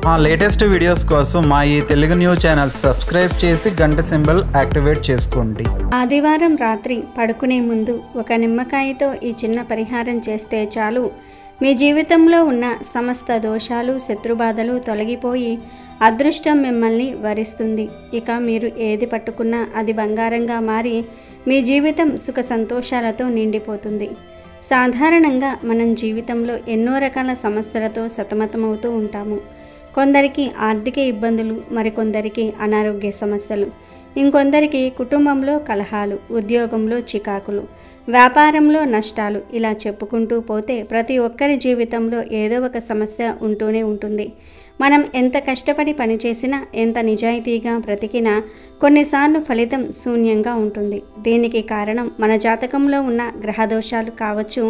మా latest videos కోసం మా ఈ తెలుగు న్యూస్ ఛానల్ సబ్స్క్రైబ్ చేసి గంట సింబల్ యాక్టివేట్ చేసుకోండి. ఆదివారం రాత్రి పడుకునే ముందు ఒక నిమ్మకాయతో ఈ చిన్న పరిహారం చేస్తే చాలు. మీ జీవితంలో ఉన్న సమస్త దోషాలు, శత్రుబాధలు తొలగిపోయి అదృష్టం మిమ్మల్ని వరిస్తుంది. ఇక మీరు ఏది పట్టుకున్నా అది బంగారంగా మారి మీ జీవితం సుఖ సంతోషాలతో నిండిపోతుంది. సాధారణంగా మనం జీవితంలో ఎన్నో రకాల సమస్యలతో సతమతమవుతూ ఉంటాము. కొందరికి ఆర్థిక ఇబ్బందులు, మరికొందరికి అనారోగ్య సమస్యలు, ఇంకొందరికి కుటుంబంలో కలహాలు, ఉద్యోగంలో చికాకులు, వ్యాపారంలో నష్టాలు, ఇలా చెప్పుకుంటూ పోతే ప్రతి ఒక్కరి జీవితంలో ఏదో ఒక సమస్య ఉంటూనే ఉంటుంది. మనం ఎంత కష్టపడి పనిచేసినా, ఎంత నిజాయితీగా బ్రతికినా కొన్నిసార్లు ఫలితం శూన్యంగా ఉంటుంది. దీనికి కారణం మన జాతకంలో ఉన్న గ్రహదోషాలు కావచ్చు,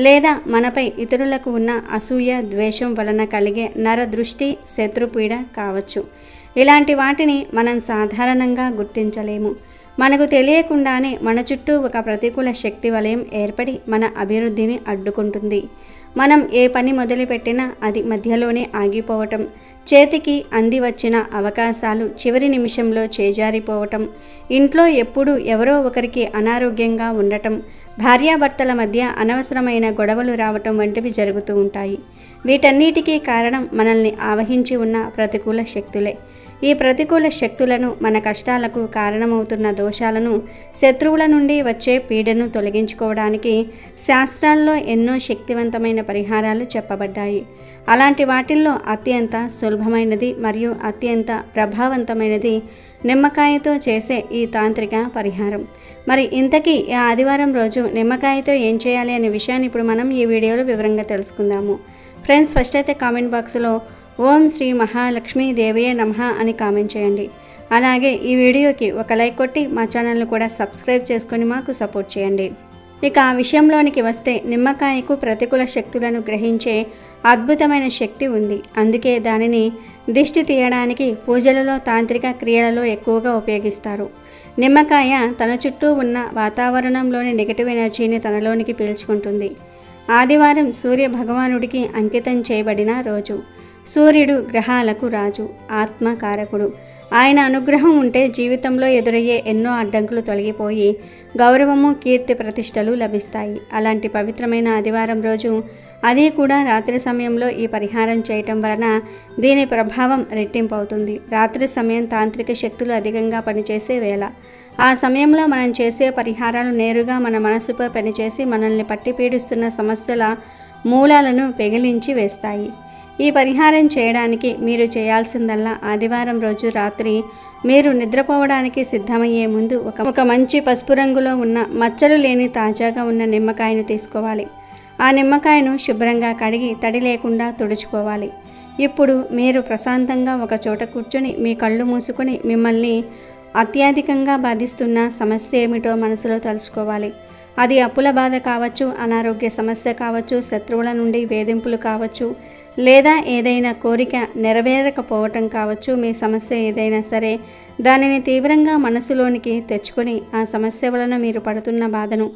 లేదా మనపై ఇతరులకు ఉన్న అసూయ, ద్వేషం వలన కలిగే నరదృష్టి, శత్రుపీడ కావచ్చు. ఇలాంటి వాటిని మనం సాధారణంగా గుర్తించలేము. మనకు తెలియకుండానే మన చుట్టూ ఒక ప్రతికూల శక్తి వలయం ఏర్పడి మన అభివృద్ధిని అడ్డుకుంటుంది. మనం ఏ పని మొదలుపెట్టినా అది మధ్యలోనే ఆగిపోవటం, చేతికి అంది వచ్చిన అవకాశాలు చివరి నిమిషంలో చేజారిపోవటం, ఇంట్లో ఎప్పుడూ ఎవరో ఒకరికి అనారోగ్యంగా ఉండటం, భార్యాభర్తల మధ్య అనవసరమైన గొడవలు రావటం వంటివి జరుగుతూ ఉంటాయి. వీటన్నిటికీ కారణం మనల్ని ఆవహించి ఉన్న ప్రతికూల శక్తులే. ఈ ప్రతికూల శక్తులను, మన కష్టాలకు కారణమవుతున్న దోషాలను, శత్రువుల నుండి వచ్చే పీడను తొలగించుకోవడానికి శాస్త్రాల్లో ఎన్నో శక్తివంతమైన పరిహారాలు చెప్పబడ్డాయి. అలాంటి వాటిల్లో అత్యంత సులభమైనది మరియు అత్యంత ప్రభావవంతమైనది నిమ్మకాయతో చేసే ఈ తాంత్రిక పరిహారం. మరి ఇంతకీ ఈ ఆదివారం రోజు నిమ్మకాయతో ఏం చేయాలి అనే విషయాన్ని ఇప్పుడు మనం ఈ వీడియోలో వివరంగా తెలుసుకుందాము. ఫ్రెండ్స్, ఫస్ట్ అయితే కామెంట్ బాక్స్లో ఓం శ్రీ మహాలక్ష్మీ దేవయే నమః అని కామెంట్ చేయండి. అలాగే ఈ వీడియోకి ఒక లైక్ కొట్టి మా ఛానల్ని కూడా సబ్స్క్రైబ్ చేసుకొని మాకు సపోర్ట్ చేయండి. ఇక ఆ విషయంలోనికి వస్తే, నిమ్మకాయకు ప్రతికూల శక్తులను గ్రహించే అద్భుతమైన శక్తి ఉంది. అందుకే దానిని దిష్టి తీయడానికి పూజలలో, తాంత్రిక క్రియలలో ఎక్కువగా ఉపయోగిస్తారు. నిమ్మకాయ తన చుట్టూ ఉన్న వాతావరణంలోని నెగటివ్ ఎనర్జీని తనలోనికి పీల్చుకుంటుంది. ఆదివారం సూర్య భగవానుడికి అంకితం చేయబడిన రోజు. సూర్యుడు గ్రహాలకు రాజు, ఆత్మకారకుడు. ఆయన అనుగ్రహం ఉంటే జీవితంలో ఎదురయ్యే ఎన్నో అడ్డంకులు తొలగిపోయి గౌరవము, కీర్తి ప్రతిష్టలు లభిస్తాయి. అలాంటి పవిత్రమైన ఆదివారం రోజు, అది కూడా రాత్రి సమయంలో ఈ పరిహారం చేయటం వలన దీని ప్రభావం రెట్టింపు అవుతుంది. రాత్రి సమయం తాంత్రిక శక్తులు అధికంగా పనిచేసే వేళ. ఆ సమయంలో మనం చేసే పరిహారాలు నేరుగా మన మనసుపై పనిచేసి మనల్ని పట్టి పీడిస్తున్న సమస్యల మూలాలను పెగిలించి వేస్తాయి. ఈ పరిహారం చేయడానికి మీరు చేయాల్సిందల్లా, ఆదివారం రోజు రాత్రి మీరు నిద్రపోవడానికి సిద్ధమయ్యే ముందు ఒక మంచి పసుపు రంగులో ఉన్న మచ్చలు లేని తాజాగా ఉన్న నిమ్మకాయను తీసుకోవాలి. ఆ నిమ్మకాయను శుభ్రంగా కడిగి తడి లేకుండా తుడుచుకోవాలి. ఇప్పుడు మీరు ప్రశాంతంగా ఒక చోట కూర్చొని మీ కళ్ళు మూసుకొని మిమ్మల్ని అత్యధికంగా బాధిస్తున్న సమస్య ఏమిటో మనసులో తలుచుకోవాలి. అది అప్పుల బాధ కావచ్చు, అనారోగ్య సమస్య కావచ్చు, శత్రువుల నుండి వేధింపులు కావచ్చు, లేదా ఏదైనా కోరిక నెరవేరకపోవటం కావచ్చు. మీ సమస్య ఏదైనా సరే దానిని తీవ్రంగా మనసులోనికి తెచ్చుకొని ఆ సమస్య వలన మీరు పడుతున్న బాధను,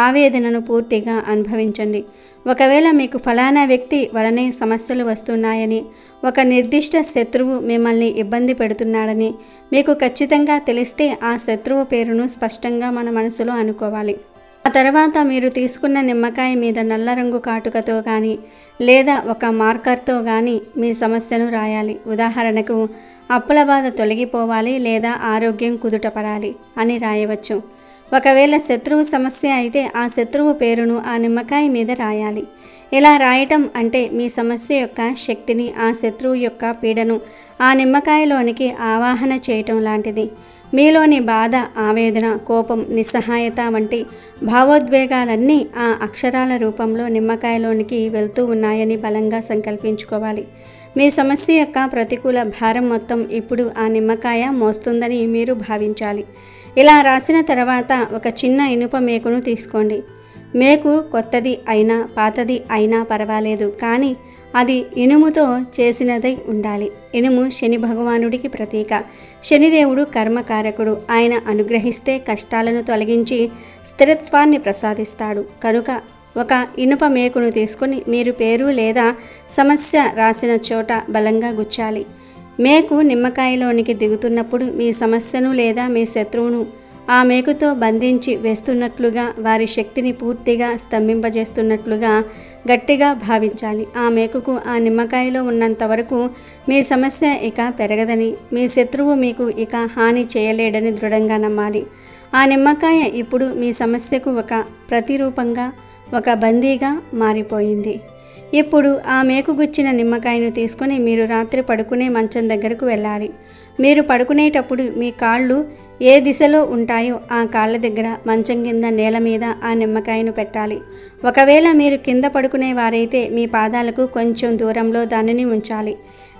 ఆవేదనను పూర్తిగా అనుభవించండి. ఒకవేళ మీకు ఫలానా వ్యక్తి వలనే సమస్యలు వస్తున్నాయని, ఒక నిర్దిష్ట శత్రువు మిమ్మల్ని ఇబ్బంది పెడుతున్నాడని మీకు ఖచ్చితంగా తెలిస్తే ఆ శత్రువు పేరును స్పష్టంగా మన మనసులో అనుకోవాలి. ఆ తర్వాత మీరు తీసుకున్న నిమ్మకాయ మీద నల్ల రంగు కాటుకతో కానీ లేదా ఒక మార్కర్తో కానీ మీ సమస్యను రాయాలి. ఉదాహరణకు, అప్పుల బాధ తొలగిపోవాలి లేదా ఆరోగ్యం కుదుటపడాలి అని రాయవచ్చు. ఒకవేళ శత్రువు సమస్య అయితే ఆ శత్రువు పేరును ఆ నిమ్మకాయ మీద రాయాలి. ఇలా రాయటం అంటే మీ సమస్య యొక్క శక్తిని, ఆ శత్రువు యొక్క పీడను ఆ నిమ్మకాయలోనికి ఆవాహన చేయటం లాంటిది. మీలోని బాధ, ఆవేదన, కోపం, నిస్సహాయత వంటి భావోద్వేగాలన్నీ ఆ అక్షరాల రూపంలో నిమ్మకాయలోనికి వెళ్తూ ఉన్నాయని బలంగా సంకల్పించుకోవాలి. మీ సమస్య యొక్క ప్రతికూల భారం మొత్తం ఇప్పుడు ఆ నిమ్మకాయ మోస్తుందని మీరు భావించాలి. ఇలా రాసిన తర్వాత ఒక చిన్న ఇనుప మేకును తీసుకోండి. మేకు కొత్తది అయినా పాతది అయినా పర్వాలేదు, కానీ అది ఇనుముతో చేసినదై ఉండాలి. ఇనుము శని భగవానుడికి ప్రతీక. శనిదేవుడు కర్మకారకుడు. ఆయన అనుగ్రహిస్తే కష్టాలను తొలగించి స్థిరత్వాన్ని ప్రసాదిస్తాడు. కనుక ఒక ఇనుప మేకును తీసుకొని మీరు పేరు లేదా సమస్య రాసిన చోట బలంగా గుచ్చాలి. మేకు నిమ్మకాయలోనికి దిగుతున్నప్పుడు మీ సమస్యను లేదా మీ శత్రువును ఆ మేకుతో బంధించి వేస్తున్నట్లుగా, వారి శక్తిని పూర్తిగా స్తంభింపజేస్తున్నట్లుగా గట్టిగా భావించాలి. ఆ మేకుకు ఆ నిమ్మకాయలో ఉన్నంత వరకు మీ సమస్య ఇక పెరగదని, మీ శత్రువు మీకు ఇక హాని చేయలేడని దృఢంగా నమ్మాలి. ఆ నిమ్మకాయ ఇప్పుడు మీ సమస్యకు ఒక ప్రతిరూపంగా, ఒక బందీగా మారిపోయింది. ఇప్పుడు ఆ మేకుగుచ్చిన నిమ్మకాయను తీసుకొని మీరు రాత్రి పడుకునే మంచం దగ్గరకు వెళ్ళాలి. మీరు పడుకునేటప్పుడు మీ కాళ్ళు ఏ దిశలో ఉంటాయో ఆ కాళ్ళ దగ్గర మంచం కింద నేల మీద ఆ నిమ్మకాయను పెట్టాలి. ఒకవేళ మీరు కింద పడుకునే వారైతే మీ పాదాలకు కొంచెం దూరంలో దానిని ఉంచాలి.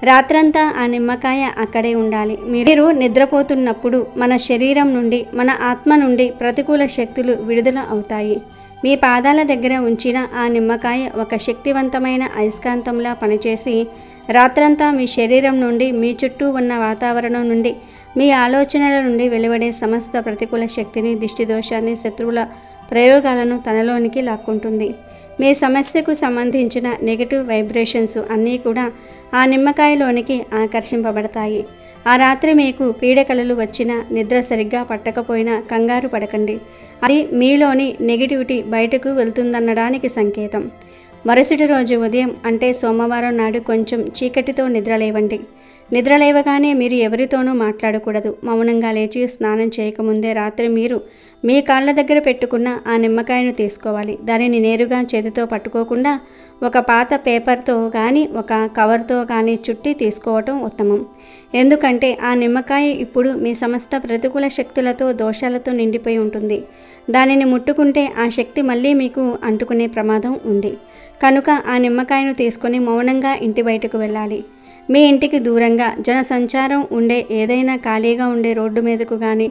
రాత్రంతా ఆ నిమ్మకాయ అక్కడే ఉండాలి. మీరు నిద్రపోతున్నప్పుడు మన శరీరం నుండి, మన ఆత్మ నుండి ప్రతికూల శక్తులు విడుదల అవుతాయి. మీ పాదాల దగ్గర ఉంచిన ఆ నిమ్మకాయ ఒక శక్తివంతమైన అయస్కాంతంలా పనిచేసి రాత్రంతా మీ శరీరం నుండి, మీ చుట్టూ ఉన్న వాతావరణం నుండి, మీ ఆలోచనల నుండి వెలువడే సమస్త ప్రతికూల శక్తిని, దిష్టిదోషాన్ని, శత్రువుల ప్రయోగాలను తనలోనికి లాక్కుంటుంది. మీ సమస్యకు సంబంధించిన నెగిటివ్ వైబ్రేషన్స్ అన్నీ కూడా ఆ నిమ్మకాయలోనికి ఆకర్షింపబడతాయి. ఆ రాత్రి మీకు పీడకలలు వచ్చినా, నిద్ర సరిగ్గా పట్టకపోయినా కంగారు పడకండి. అది మీలోని నెగిటివిటీ బయటకు వెళ్తుందనడానికి సంకేతం. మరుసటి రోజు ఉదయం అంటే సోమవారం నాడు కొంచెం చీకటితో నిద్రలేవండి. నిద్రలేవగానే మీరు ఎవరితోనూ మాట్లాడకూడదు. మౌనంగా లేచి స్నానం చేయకముందే రాత్రి మీరు మీ కాళ్ళ దగ్గర పెట్టుకున్న ఆ నిమ్మకాయను తీసుకోవాలి. దానిని నేరుగా చేతితో పట్టుకోకుండా ఒక పాత పేపర్తో కానీ, ఒక కవర్తో కానీ చుట్టి తీసుకోవటం ఉత్తమం. ఎందుకంటే ఆ నిమ్మకాయ ఇప్పుడు మీ సమస్త ప్రతికూల శక్తులతో, దోషాలతో నిండిపోయి ఉంటుంది. దానిని ముట్టుకుంటే ఆ శక్తి మళ్ళీ మీకు అంటుకునే ప్రమాదం ఉంది. కనుక ఆ నిమ్మకాయను తీసుకొని మౌనంగా ఇంటి బయటకు వెళ్ళాలి. మీ ఇంటికి దూరంగా జనసంచారం ఉండే ఏదైనా ఖాళీగా ఉండే రోడ్డు మీదకు కానీ,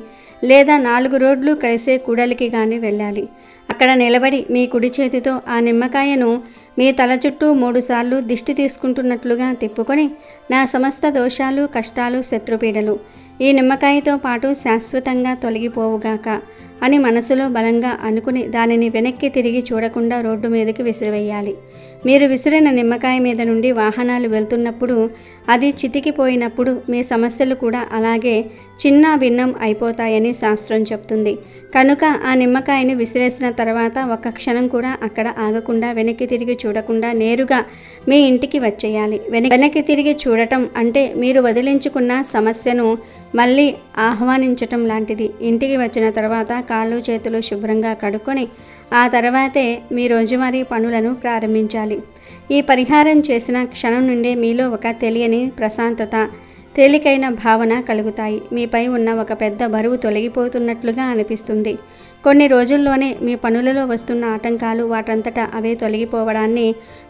లేదా 4 రోడ్లు కలిసే కూడలికి కానీ వెళ్ళాలి. అక్కడ నిలబడి మీ కుడి చేతితో ఆ నిమ్మకాయను మీ తల చుట్టూ 3 సార్లు దిష్టి తీసుకుంటున్నట్లుగా తిప్పుకొని, నా సమస్త దోషాలు, కష్టాలు, శత్రుపీడలు ఈ నిమ్మకాయతో పాటు శాశ్వతంగా తొలగిపోవుగాక అని మనసులో బలంగా అనుకుని దానిని వెనక్కి తిరిగి చూడకుండా రోడ్డు మీదకి విసిరివేయాలి. మీరు విసిరిన నిమ్మకాయ మీద నుండి వాహనాలు వెళ్తున్నప్పుడు, అది చితికిపోయినప్పుడు మీ సమస్యలు కూడా అలాగే చిన్న భిన్నం అయిపోతాయని శాస్త్రం చెప్తుంది. కనుక ఆ నిమ్మకాయని విసిరేసిన తర్వాత ఒక్క క్షణం కూడా అక్కడ ఆగకుండా, వెనక్కి తిరిగి చూడకుండా నేరుగా మీ ఇంటికి వచ్చేయాలి. వెనక్కి తిరిగి చూడటం అంటే మీరు వదిలించుకున్న సమస్యను మళ్ళీ ఆహ్వానించటం లాంటిది. ఇంటికి వచ్చిన తర్వాత కాళ్ళు చేతులు శుభ్రంగా కడుక్కొని ఆ తర్వాతే మీ రోజువారీ పనులను ప్రారంభించాలి. ఈ పరిహారం చేసిన క్షణం నుండే మీలో ఒక తెలియని ప్రశాంతత, తేలికైన భావన కలుగుతాయి. మీపై ఉన్న ఒక పెద్ద బరువు తొలగిపోతున్నట్లుగా అనిపిస్తుంది. కొన్ని రోజుల్లోనే మీ పనులలో వస్తున్న ఆటంకాలు వాటంతటా అవే తొలగిపోవడాన్ని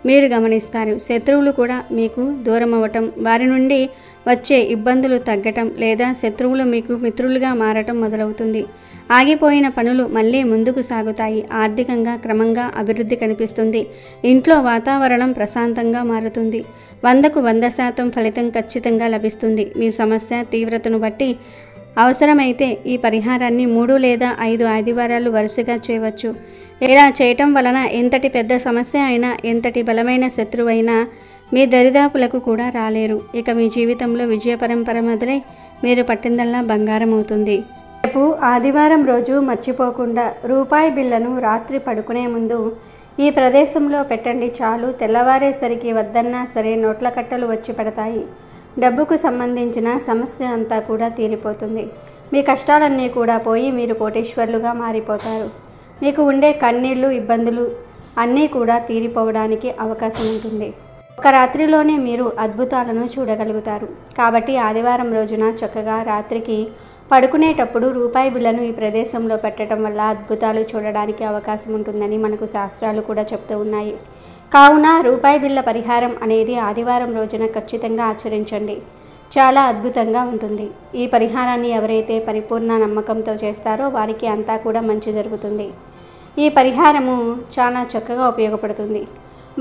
మీరు గమనిస్తారు. శత్రువులు కూడా మీకు దూరం అవ్వటం, వారి నుండి వచ్చే ఇబ్బందులు తగ్గటం, లేదా శత్రువులు మీకు మిత్రులుగా మారటం మొదలవుతుంది. ఆగిపోయిన పనులు మళ్ళీ ముందుకు సాగుతాయి. ఆర్థికంగా క్రమంగా అభివృద్ధి కనిపిస్తుంది. ఇంట్లో వాతావరణం ప్రశాంతంగా మారుతుంది. 100కు 100% ఫలితం ఖచ్చితంగా లభిస్తుంది. మీ సమస్య తీవ్రతను బట్టి అవసరమైతే ఈ పరిహారాన్ని 3 లేదా 5 ఆదివారాలు వరుసగా చేయవచ్చు. ఇలా చేయటం వలన ఎంతటి పెద్ద సమస్య అయినా, ఎంతటి బలమైన శత్రువైనా మీ దరిదాపులకు కూడా రాలేరు. ఇక మీ జీవితంలో విజయ పరంపర మొదలై మీరు పట్టిందల్లా బంగారం అవుతుంది. రేపు ఆదివారం రోజు మర్చిపోకుండా రూపాయి బిళ్ళను రాత్రి పడుకునే ముందు ఈ ప్రదేశంలో పెట్టండి చాలు. తెల్లవారేసరికి వద్దన్నా సరే నోట్ల కట్టలు వచ్చి పడతాయి. డబ్బుకు సంబంధించిన సమస్య అంతా కూడా తీరిపోతుంది. మీ కష్టాలన్నీ కూడా పోయి మీరు కోటీశ్వర్లుగా మారిపోతారు. మీకు ఉండే కన్నీళ్ళు, ఇబ్బందులు అన్నీ కూడా తీరిపోవడానికి అవకాశం ఉంటుంది. ఒక రాత్రిలోనే మీరు అద్భుతాలను చూడగలుగుతారు. కాబట్టి ఆదివారం రోజున చక్కగా రాత్రికి పడుకునేటప్పుడు రూపాయి బిళ్ళను ఈ ప్రదేశంలో పెట్టడం వల్ల అద్భుతాలు చూడడానికి అవకాశం ఉంటుందని మనకు శాస్త్రాలు కూడా చెప్తూ ఉన్నాయి. కావున రూపాయి బిళ్ళ పరిహారం అనేది ఆదివారం రోజున ఖచ్చితంగా ఆచరించండి. చాలా అద్భుతంగా ఉంటుంది. ఈ పరిహారాన్ని ఎవరైతే పరిపూర్ణ నమ్మకంతో చేస్తారో వారికి అంతా కూడా మంచి జరుగుతుంది. ఈ పరిహారము చాలా చక్కగా ఉపయోగపడుతుంది.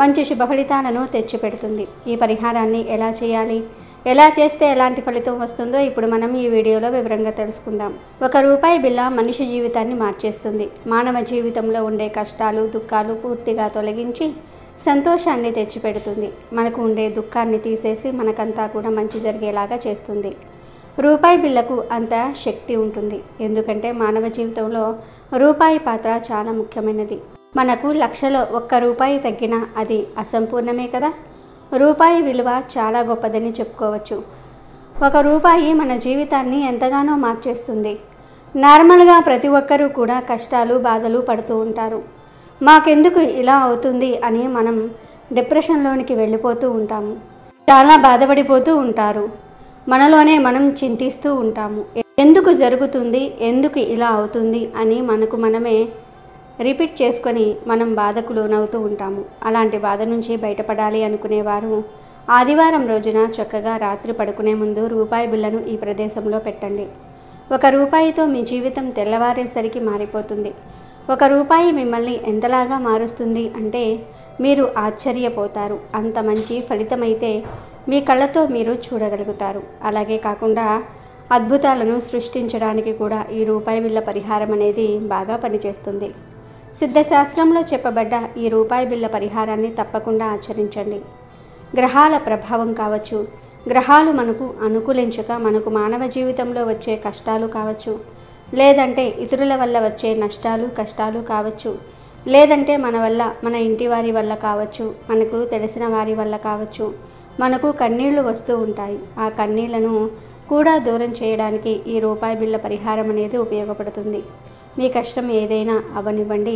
మంచి శుభ ఫలితాలను తెచ్చిపెడుతుంది. ఈ పరిహారాన్ని ఎలా చేయాలి, ఎలా చేస్తే ఎలాంటి ఫలితం వస్తుందో ఇప్పుడు మనం ఈ వీడియోలో వివరంగా తెలుసుకుందాం. 1 రూపాయి బిళ్ళ మనిషి జీవితాన్ని మార్చేస్తుంది. మానవ జీవితంలో ఉండే కష్టాలు, దుఃఖాలు పూర్తిగా తొలగించి సంతోషాన్ని తెచ్చిపెడుతుంది. మనకు ఉండే దుఃఖాన్ని తీసేసి మనకంతా కూడా మంచి జరిగేలాగా చేస్తుంది. రూపాయి బిళ్ళకు అంత శక్తి ఉంటుంది. ఎందుకంటే మానవ జీవితంలో రూపాయి పాత్ర చాలా ముఖ్యమైనది. మనకు లక్షలో 1 రూపాయి తగ్గినా అది అసంపూర్ణమే కదా. రూపాయి విలువ చాలా గొప్పదని చెప్పుకోవచ్చు. 1 రూపాయి మన జీవితాన్ని ఎంతగానో మార్చేస్తుంది. నార్మల్గా ప్రతి ఒక్కరూ కూడా కష్టాలు, బాధలు పడుతూ ఉంటారు. మాకెందుకు ఇలా అవుతుంది అని మనం డిప్రెషన్లోనికి వెళ్ళిపోతూ ఉంటాము. చాలా బాధపడిపోతూ ఉంటారు. మనలోనే మనం చింతిస్తూ ఉంటాము. ఎందుకు జరుగుతుంది, ఎందుకు ఇలా అవుతుంది అని మనకు మనమే రిపీట్ చేసుకొని మనం బాధకు లోనవుతూ ఉంటాము. అలాంటి బాధ నుంచి బయటపడాలి అనుకునేవారు ఆదివారం రోజున చక్కగా రాత్రి పడుకునే ముందు రూపాయి బిళ్ళను ఈ ప్రదేశంలో పెట్టండి. 1 రూపాయితో మీ జీవితం తెల్లవారేసరికి మారిపోతుంది. 1 రూపాయి మిమ్మల్ని ఎంతలాగా మారుస్తుంది అంటే మీరు ఆశ్చర్యపోతారు. అంత మంచి ఫలితమైతే మీ కళ్ళతో మీరు చూడగలుగుతారు. అలాగే కాకుండా అద్భుతాలను సృష్టించడానికి కూడా ఈ రూపాయి బిళ్ళ పరిహారం అనేది బాగా పనిచేస్తుంది. సిద్ధశాస్త్రంలో చెప్పబడ్డ ఈ రూపాయి బిళ్ళ పరిహారాన్ని తప్పకుండా ఆచరించండి. గ్రహాల ప్రభావం కావచ్చు, గ్రహాలు మనకు అనుకూలించక మనకు మానవ జీవితంలో వచ్చే కష్టాలు కావచ్చు, లేదంటే ఇతరుల వల్ల వచ్చే నష్టాలు, కష్టాలు కావచ్చు, లేదంటే మన వల్ల, మన ఇంటి వారి వల్ల కావచ్చు, మనకు తెలిసిన వారి వల్ల కావచ్చు, మనకు కన్నీళ్లు వస్తూ ఉంటాయి. ఆ కన్నీళ్లను కూడా దూరం చేయడానికి ఈ రూపాయి బిళ్ళ పరిహారం అనేది ఉపయోగపడుతుంది. మీ కష్టం ఏదైనా అవనివ్వండి,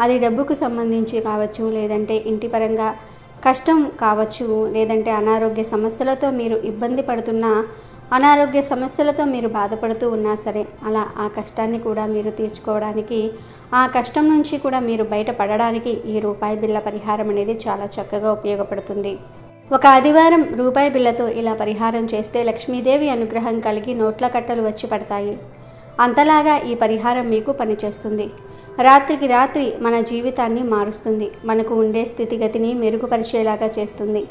అది డబ్బుకు సంబంధించి కావచ్చు, లేదంటే ఇంటి పరంగా కష్టం కావచ్చు, లేదంటే అనారోగ్య సమస్యలతో మీరు ఇబ్బంది పడుతున్నా, అనారోగ్య సమస్యలతో మీరు బాధపడుతూ ఉన్నా సరే, అలా ఆ కష్టాన్ని కూడా మీరు తీర్చుకోవడానికి, ఆ కష్టం నుంచి కూడా మీరు బయటపడడానికి ఈ రూపాయి బిళ్ళ పరిహారం అనేది చాలా చక్కగా ఉపయోగపడుతుంది. 1 ఆదివారం రూపాయి బిళ్ళతో ఇలా పరిహారం చేస్తే లక్ష్మీదేవి అనుగ్రహం కలిగి నోట్ల కట్టలు వచ్చి పడతాయి. అంతలాగా ఈ పరిహారం మీకు పనిచేస్తుంది. రాత్రికి రాత్రి మన జీవితాన్ని మారుస్తుంది. మనకు ఉండే స్థితిగతిని మెరుగుపరిచేలాగా చేస్తుంది.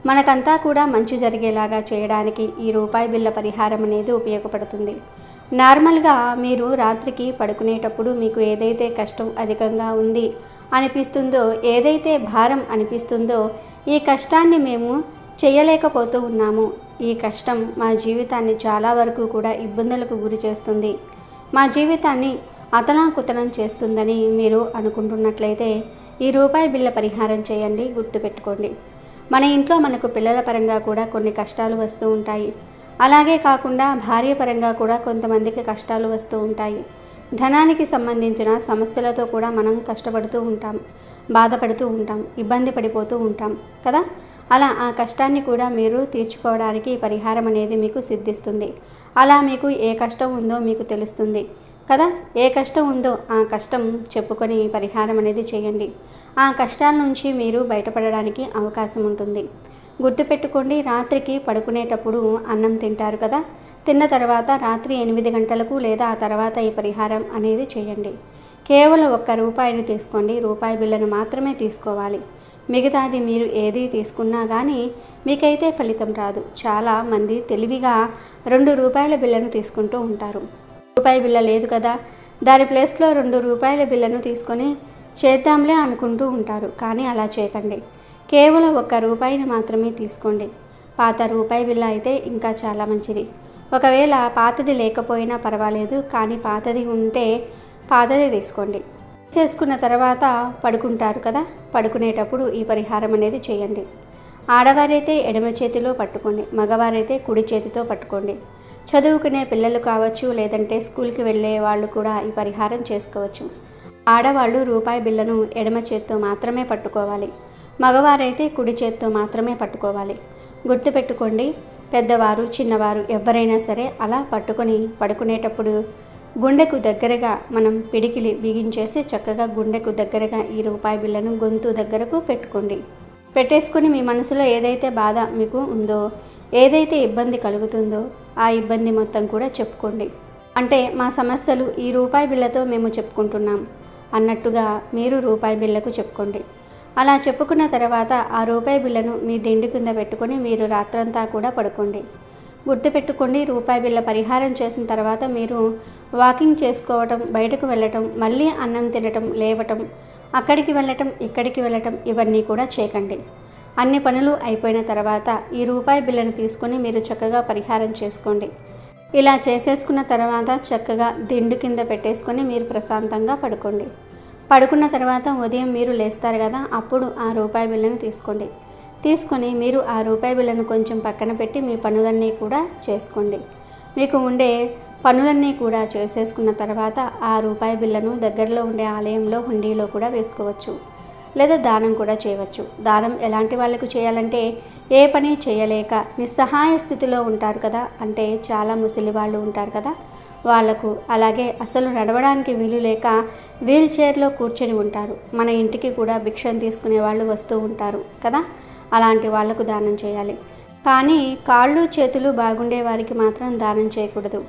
మనకంతా కూడా మంచి జరిగేలాగా చేయడానికి ఈ రూపాయి బిళ్ళ పరిహారం అనేది ఉపయోగపడుతుంది. నార్మల్గా మీరు రాత్రికి పడుకునేటప్పుడు మీకు ఏదైతే కష్టం అధికంగా ఉంది అనిపిస్తుందో, ఏదైతే భారం అనిపిస్తుందో, ఈ కష్టాన్ని మేము చేయలేకపోతూ ఉన్నాము, ఈ కష్టం మా జీవితాన్ని చాలా వరకు కూడా ఇబ్బందులకు గురి చేస్తుంది, మా జీవితాన్ని అతలాకుతలం చేస్తుందని మీరు అనుకుంటున్నట్లయితే ఈ రూపాయి బిళ్ళ పరిహారం చేయండి. గుర్తుపెట్టుకోండి, మన ఇంట్లో మనకు పిల్లల పరంగా కూడా కొన్ని కష్టాలు వస్తూ ఉంటాయి. అలాగే కాకుండా భార్య పరంగా కూడా కొంతమందికి కష్టాలు వస్తూ ఉంటాయి. ధనానికి సంబంధించిన సమస్యలతో కూడా మనం కష్టపడుతూ ఉంటాం, బాధపడుతూ ఉంటాం, ఇబ్బంది పడిపోతూ ఉంటాం కదా. అలా ఆ కష్టాన్ని కూడా మీరు తీర్చుకోవడానికి ఈ పరిహారం అనేది మీకు సిద్ధిస్తుంది. అలా మీకు ఏ కష్టం ఉందో మీకు తెలుస్తుంది కదా. ఏ కష్టం ఉందో ఆ కష్టం చెప్పుకొని పరిహారం అనేది చేయండి. ఆ కష్టాల నుంచి మీరు బయటపడడానికి అవకాశం ఉంటుంది. గుర్తుపెట్టుకోండి, రాత్రికి పడుకునేటప్పుడు అన్నం తింటారు కదా. తిన్న తర్వాత రాత్రి 8 గంటలకు లేదా ఆ తర్వాత ఈ పరిహారం అనేది చేయండి. కేవలం 1 రూపాయిని తీసుకోండి. రూపాయి బిళ్ళను మాత్రమే తీసుకోవాలి. మిగతాది మీరు ఏది తీసుకున్నా కానీ మీకైతే ఫలితం రాదు. చాలామంది తెలివిగా 2 రూపాయల బిళ్ళను తీసుకుంటూ ఉంటారు. రూపాయి బిళ్ళ లేదు కదా, దాని ప్లేస్లో 2 రూపాయల బిళ్ళను తీసుకొని చేద్దాంలే అనుకుంటూ ఉంటారు. కానీ అలా చేయకండి. కేవలం 1 రూపాయిని మాత్రమే తీసుకోండి. పాత రూపాయి బిళ్ళ అయితే ఇంకా చాలా మంచిది. ఒకవేళ పాతది లేకపోయినా పర్వాలేదు, కానీ పాతది ఉంటే పాతదే తీసుకోండి. చేసుకున్న తర్వాత పడుకుంటారు కదా, పడుకునేటప్పుడు ఈ పరిహారం అనేది చేయండి. ఆడవారైతే ఎడమ చేతిలో పట్టుకోండి, మగవారైతే కుడి చేతితో పట్టుకోండి. చదువుకునే పిల్లలు కావచ్చు, లేదంటే స్కూల్కి వెళ్ళే వాళ్ళు కూడా ఈ పరిహారం చేసుకోవచ్చు. ఆడవాళ్ళు రూపాయి బిళ్ళను ఎడమ చేత్తో మాత్రమే పట్టుకోవాలి, మగవారైతే కుడి చేత్తో మాత్రమే పట్టుకోవాలి. గుర్తుపెట్టుకోండి, పెద్దవారు చిన్నవారు ఎవరైనా సరే అలా పట్టుకొని పడుకునేటప్పుడు గుండెకు దగ్గరగా మనం పిడికిలి బిగించేసి చక్కగా గుండెకు దగ్గరగా ఈ రూపాయి బిళ్ళను గొంతు దగ్గరకు పెట్టుకోండి. పెట్టేసుకొని మీ మనసులో ఏదైతే బాధ మీకు ఉందో, ఏదైతే ఇబ్బంది కలుగుతుందో ఆ ఇబ్బంది మొత్తం కూడా చెప్పుకోండి. అంటే మా సమస్యలు ఈ రూపాయి బిళ్ళతో మేము చెప్పుకుంటున్నాం అన్నట్టుగా మీరు రూపాయి బిళ్ళకు చెప్పుకోండి. అలా చెప్పుకున్న తర్వాత ఆ రూపాయి బిళ్ళను మీ దిండు కింద పెట్టుకొని మీరు రాత్రంతా కూడా పడుకోండి. గుర్తుపెట్టుకోండి, రూపాయి బిళ్ళ పరిహారం చేసిన తర్వాత మీరు వాకింగ్ చేసుకోవటం, బయటకు వెళ్ళటం, మళ్ళీ అన్నం తినటం, లేవటం, అక్కడికి వెళ్ళటం, ఇక్కడికి వెళ్ళటం ఇవన్నీ కూడా చేయకండి. అన్ని పనులు అయిపోయిన తర్వాత ఈ రూపాయి బిళ్ళను తీసుకొని మీరు చక్కగా పరిహారం చేసుకోండి. ఇలా చేసేసుకున్న తర్వాత చక్కగా దిండు కింద పెట్టేసుకొని మీరు ప్రశాంతంగా పడుకోండి. పడుకున్న తర్వాత ఉదయం మీరు లేస్తారు కదా, అప్పుడు ఆ రూపాయి బిళ్ళను తీసుకోండి. తీసుకొని మీరు ఆ రూపాయి బిళ్ళను కొంచెం పక్కన పెట్టి మీ పనులన్నీ కూడా చేసుకోండి. మీకు ఉండే పనులన్నీ కూడా చేసేసుకున్న తర్వాత ఆ రూపాయి బిళ్ళను దగ్గరలో ఉండే ఆలయంలో హుండీలో కూడా వేసుకోవచ్చు, లేదా దానం కూడా చేయవచ్చు. దానం ఎలాంటి వాళ్ళకు చేయాలంటే, ఏ పని చేయలేక నిస్సహాయ స్థితిలో ఉంటారు కదా, అంటే చాలా ముసలి వాళ్ళు ఉంటారు కదా వాళ్లకు, అలాగే అసలు నడవడానికి వీలు లేక వీల్ చైర్లో కూర్చొని ఉంటారు. మన ఇంటికి కూడా భిక్షను తీసుకునే వాళ్ళు వస్తూ ఉంటారు కదా, అలాంటి వాళ్లకు దానం చేయాలి. కానీ కాళ్ళు చేతులు బాగుండే వారికి మాత్రం దానం చేయకూడదు.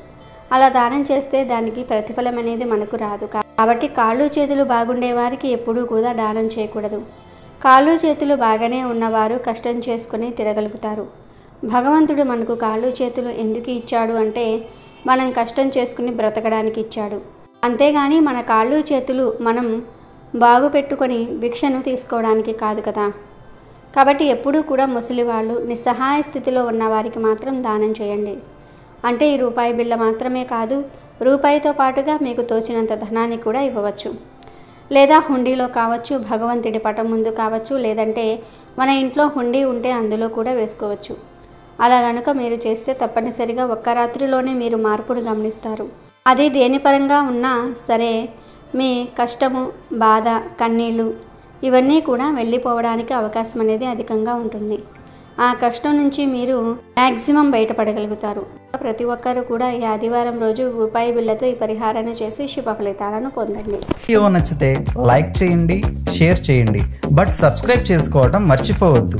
అలా దానం చేస్తే దానికి ప్రతిఫలం అనేది మనకు రాదు. కాబట్టి కాళ్ళు చేతులు బాగుండే వారికి ఎప్పుడూ కూడా దానం చేయకూడదు. కాళ్ళు చేతులు బాగానే ఉన్నవారు కష్టం చేసుకుని తిరగలుగుతారు. భగవంతుడు మనకు కాళ్ళు చేతులు ఎందుకు ఇచ్చాడు అంటే, మనం కష్టం చేసుకుని బ్రతకడానికి ఇచ్చాడు. అంతేగాని మన కాళ్ళు చేతులు మనం బాగు పెట్టుకొని భిక్షను తీసుకోవడానికి కాదు కదా. కాబట్టి ఎప్పుడూ కూడా ముసలి వాళ్ళు, నిస్సహాయ స్థితిలో ఉన్న వారికి మాత్రం దానం చేయండి. అంటే ఈ రూపాయి బిళ్ళ మాత్రమే కాదు, రూపాయితో పాటుగా మీకు తోచినంత ధనాన్ని కూడా ఇవ్వవచ్చు. లేదా హుండీలో కావచ్చు, భగవంతుడి పటం ముందు కావచ్చు, లేదంటే మన ఇంట్లో హుండీ ఉంటే అందులో కూడా వేసుకోవచ్చు. అలా కనుక మీరు చేస్తే తప్పనిసరిగా ఒక్క రాత్రిలోనే మీరు మార్పును గమనిస్తారు. అది దేని పరంగా ఉన్నా సరే, మీ కష్టము, బాధ, కన్నీళ్ళు ఇవన్నీ కూడా వెళ్ళిపోవడానికి అవకాశం అనేది అధికంగా ఉంటుంది. ఆ కష్టం నుంచి మీరు మ్యాక్సిమం బయటపడగలుగుతారు. ప్రతి ఒక్కరూ కూడా ఈ ఆదివారం రోజు రూపాయి బిళ్ళతో ఈ పరిహారాన్ని చేసి శుభ ఫలితాలను పొందండి. వీడియో నచ్చితే లైక్ చేయండి, షేర్ చేయండి, బట్ సబ్స్క్రైబ్ చేసుకోవడం మర్చిపోవద్దు.